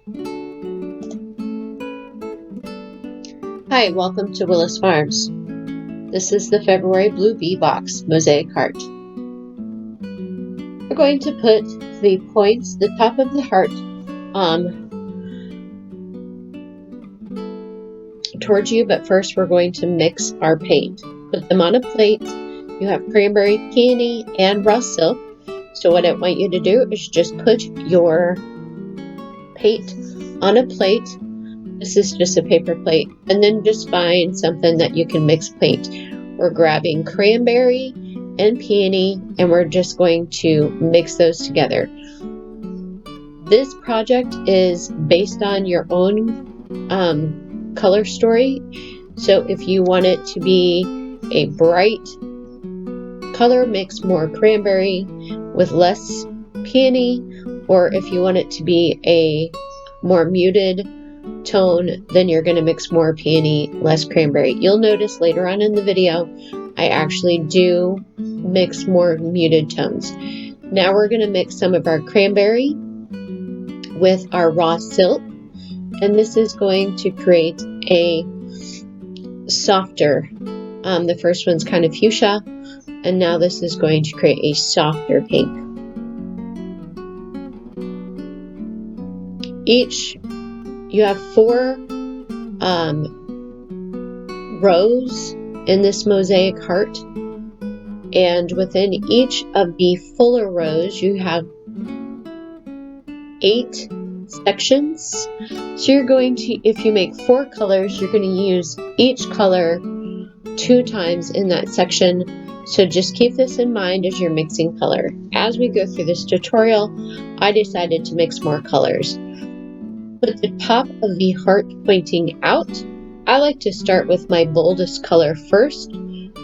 Hi, welcome to Willis Farms. This is the February Blue Bee box mosaic heart. We're going to put the points, the top of the heart, towards you, but first we're going to mix our paint. Put them on a plate. You have cranberry, peony, and raw silk. So what I want you to do is just put your paint on a plate. This is just a paper plate, and then just find something that you can mix paint. We're grabbing cranberry and peony, and we're just going to mix those together. This project is based on your own color story. So if you want it to be a bright color, mix more cranberry with less peony, or if you want it to be a more muted tone, then you're going to mix more peony, less cranberry. You'll notice later on in the video I actually do mix more muted tones. Now we're going to mix some of our cranberry with our raw silk, and this is going to create a softer, the first one's kind of fuchsia, and now this is going to create a softer pink. You have 4 rows in this mosaic heart, and within each of the fuller rows you have 8 sections. So you're going to, if you make 4 colors, you're going to use each color 2 times in that section. So just keep this in mind as you're mixing color. As we go through this tutorial, I decided to mix more colors. With the top of the heart pointing out, I like to start with my boldest color first,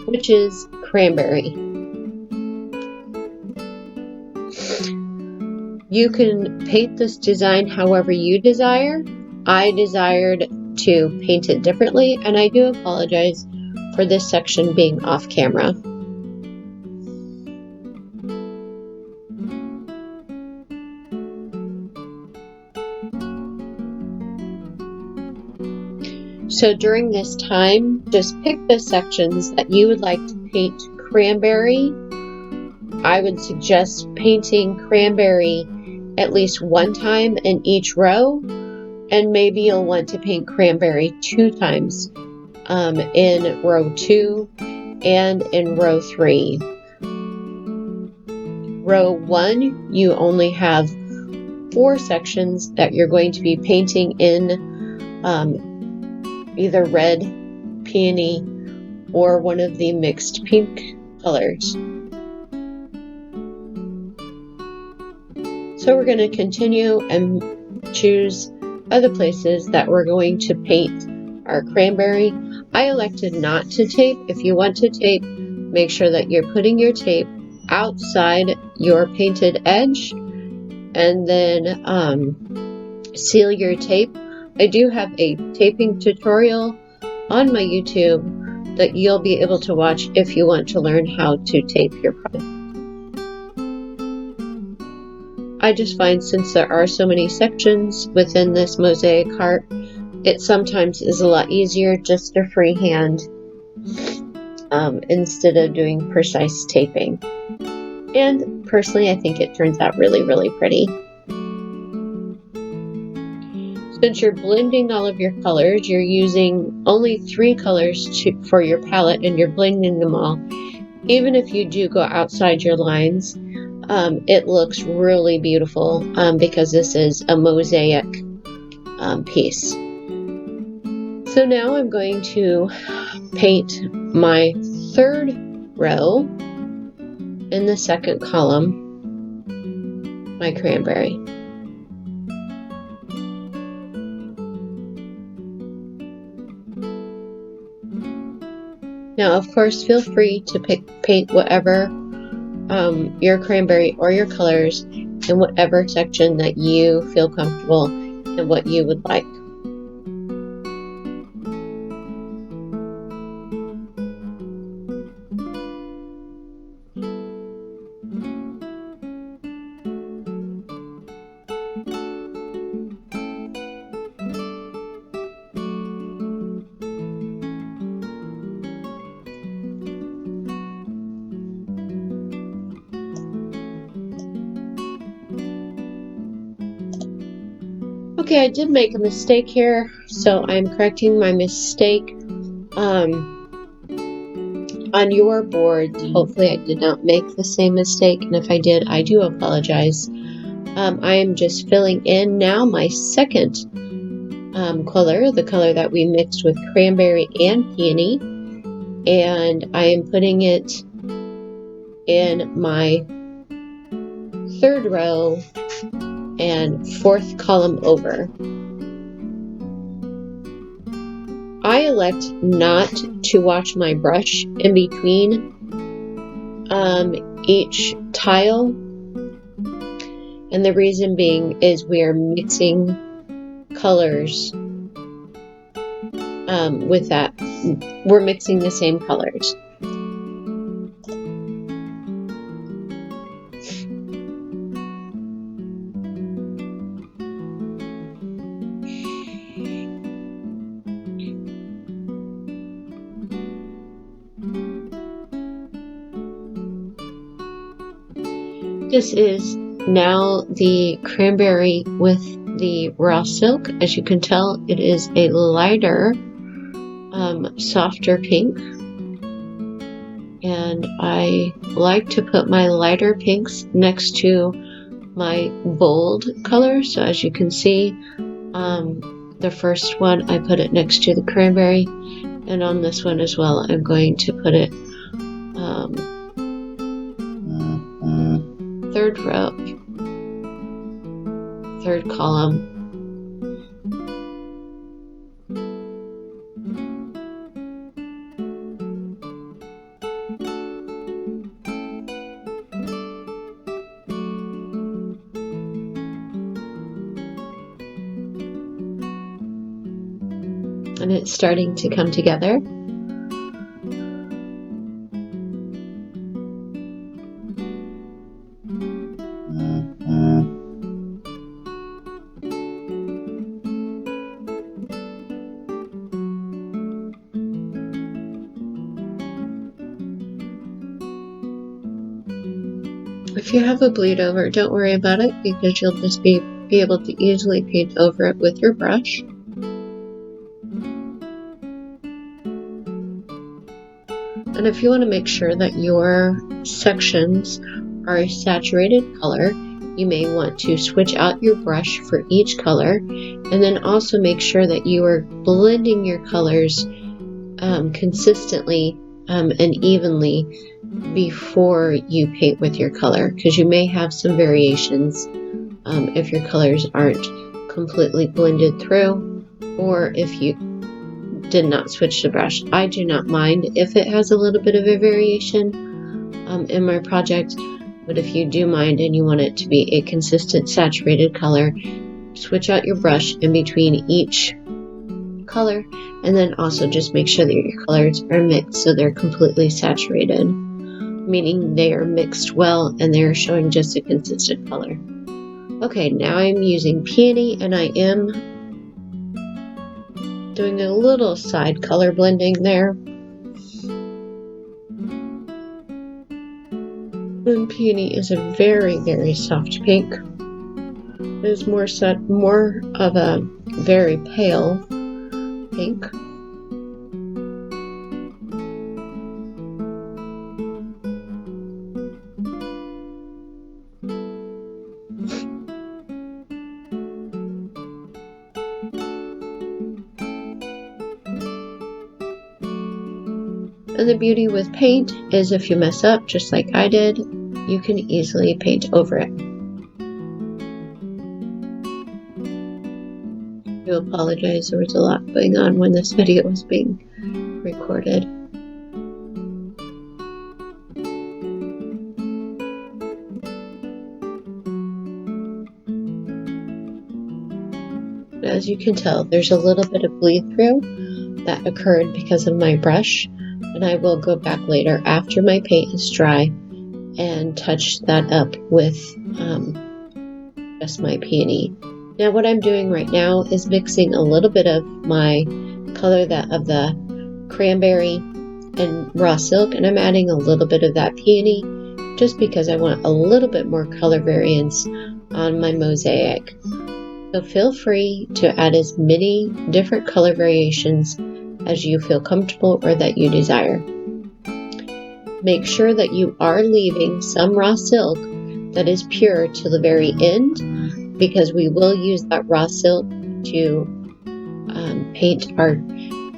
which is cranberry. You can paint this design however you desire. I desired to paint it differently, and I do apologize for this section being off camera. So during this time, just pick the sections that you would like to paint cranberry. I would suggest painting cranberry at least 1 time in each row, and maybe you'll want to paint cranberry 2 times in row 2 and in row 3. Row 1, you only have 4 sections that you're going to be painting in either red, peony, or one of the mixed pink colors. So we're going to continue and choose other places that we're going to paint our cranberry. I elected not to tape. If you want to tape, make sure that you're putting your tape outside your painted edge, and then seal your tape. I do have a taping tutorial on my YouTube that you'll be able to watch if you want to learn how to tape your project. I just find, since there are so many sections within this mosaic heart, it sometimes is a lot easier just to freehand instead of doing precise taping. And personally, I think it turns out really, really pretty. Since you're blending all of your colors, you're using only 3 colors for your palette, and you're blending them all. Even if you do go outside your lines, it looks really beautiful because this is a mosaic piece. So now I'm going to paint my 3rd row in the 2nd column, my cranberry. Now, of course, feel free to paint whatever your cranberry or your colors in whatever section that you feel comfortable and what you would like. Okay, I did make a mistake here, so I'm correcting my mistake. On your boards, hopefully I did not make the same mistake, and if I did, I do apologize. I am just filling in now my second color, the color that we mixed with cranberry and peony, and I am putting it in my third row and fourth column over. I elect not to wash my brush in between each tile, and the reason being is we are mixing colors with that. We're mixing the same colors. This is now the cranberry with the raw silk. As you can tell, it is a lighter, softer pink. And I like to put my lighter pinks next to my bold color. So as you can see, the first one, I put it next to the cranberry. And on this one as well, I'm going to put it third row, third column. And it's starting to come together. If you have a bleed over, don't worry about it because you'll just be able to easily paint over it with your brush. And if you want to make sure that your sections are a saturated color, you may want to switch out your brush for each color, and then also make sure that you are blending your colors consistently and evenly before you paint with your color, because you may have some variations if your colors aren't completely blended through, or if you did not switch the brush. I do not mind if it has a little bit of a variation in my project, but if you do mind and you want it to be a consistent saturated color, switch out your brush in between each color, and then also just make sure that your colors are mixed so they're completely saturated, meaning they are mixed well and they're showing just a consistent color. Okay, now I'm using peony and I am doing a little side color blending there. And peony is a very, very soft pink. It is more of a very pale pink. And the beauty with paint is if you mess up, just like I did, you can easily paint over it. I do apologize, there was a lot going on when this video was being recorded. As you can tell, there's a little bit of bleed through that occurred because of my brush. And I will go back later after my paint is dry and touch that up with just my peony. Now what I'm doing right now is mixing a little bit of my color of the cranberry and raw silk, and I'm adding a little bit of that peony just because I want a little bit more color variance on my mosaic. So feel free to add as many different color variations as you feel comfortable or that you desire. Make sure that you are leaving some raw silk that is pure to the very end, because we will use that raw silk to paint our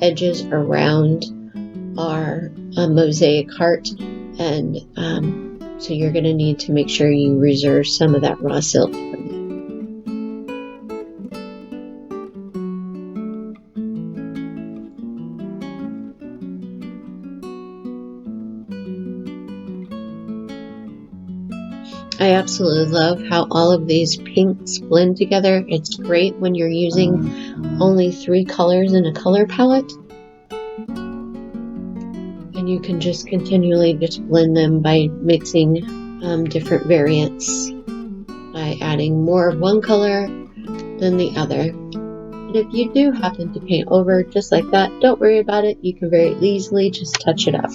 edges around our mosaic heart, and so you're going to need to make sure you reserve some of that raw silk for me. I absolutely love how all of these pinks blend together. It's great when you're using only 3 colors in a color palette, and you can just continually just blend them by mixing different variants, by adding more of one color than the other. And if you do happen to paint over just like that, don't worry about it. You can very easily just touch it up.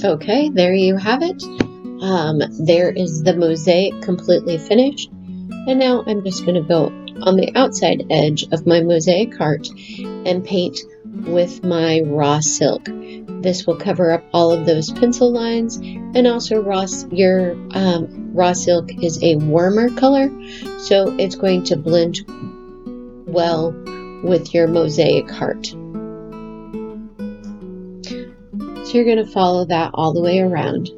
Okay, there you have it. There is the mosaic completely finished. And now I'm just going to go on the outside edge of my mosaic heart and paint with my raw silk. This will cover up all of those pencil lines, and also your raw silk is a warmer color, so it's going to blend well with your mosaic heart. So you're going to follow that all the way around.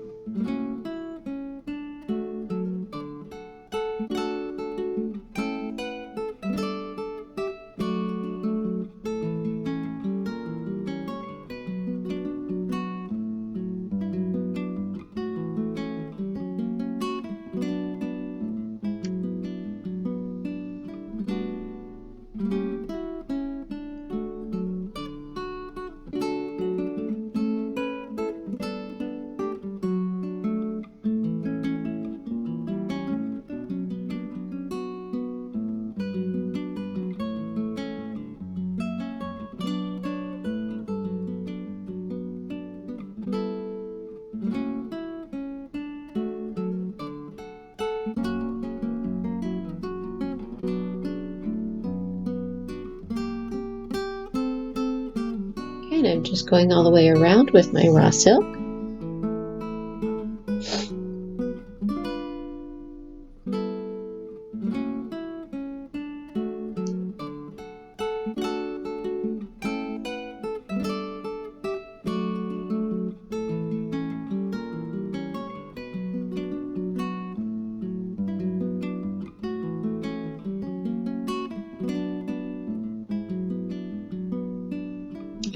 And I'm just going all the way around with my raw silk.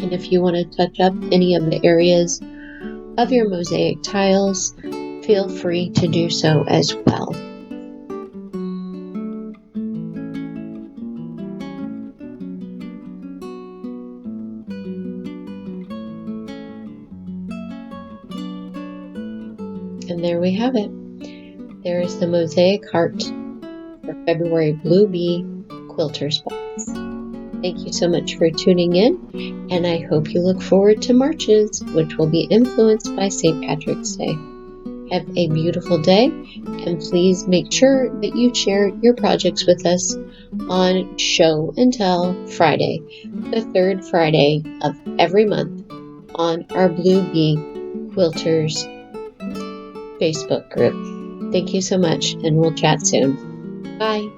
And if you want to touch up any of the areas of your mosaic tiles, feel free to do so as well. And there we have it. There is the mosaic heart for February Blue Bee Quilters Box. Thank you so much for tuning in, and I hope you look forward to Marches, which will be influenced by St. Patrick's Day. Have a beautiful day, and please make sure that you share your projects with us on Show and Tell Friday, the 3rd Friday of every month, on our Blue Bee Quilters Facebook group. Thank you so much, and we'll chat soon. Bye.